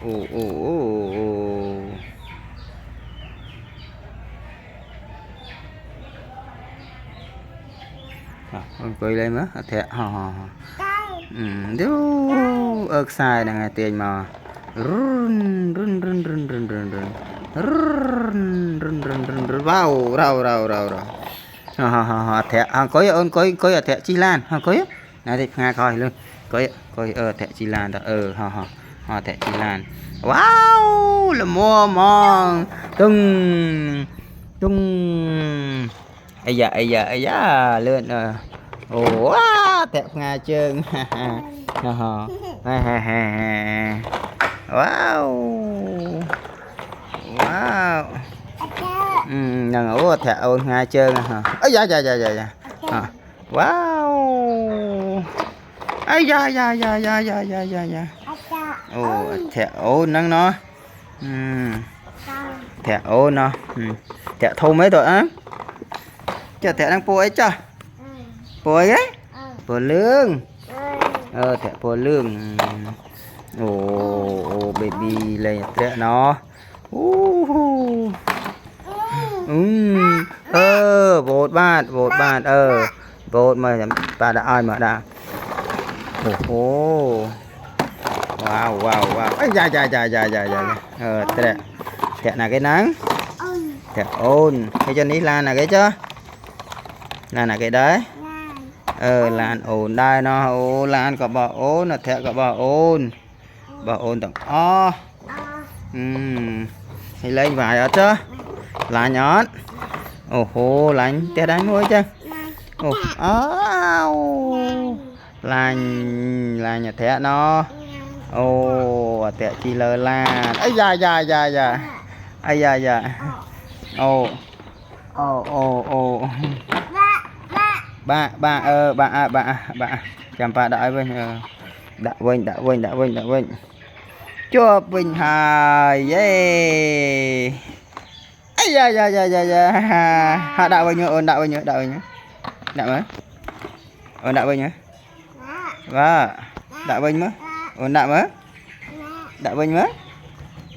Cười lên nữa thẹ ớt xài này tiền mà run run run run run run run run run run run run wow rau rau rau rau thẹ coi ơn coi thẹ chi lan coi này thì nghe coi luôn coi thẹ chi lan đó thẹ chi lan wow là mua mòn tung tung ấy da lên ồ tẹp nga trơn wow wow nằng ổ thẹp nga trơn ấy da wow ấy da ồ thẹp ổ nắng nó thẹp ổ nó thẹp thâu mấy rồi á chờ thẻ đang po ấy cho po ấy po lương thẻ po lương baby này thẻ nó bột bát bột mà ta đã ai mà đã wow ấy da thẻ là cái nắng thẻ ôn cái chân đi là cái chứ là cái đấy là ổn đây nó là có bà ôn là thẻ có bà ôn tặng thì lấy vài ở chứ là nhón lạnh té đánh nuôi chứ là nhà thẻ nó thẻ chi lơ là ấy da ba chăm ba đại vinh cho vinh hài yeah ấy da hạ đạo vinh ôn đạo vinh đạo mới ôn đạo vinh nhá và đạo vinh mới ôn đạo mới đạo vinh mới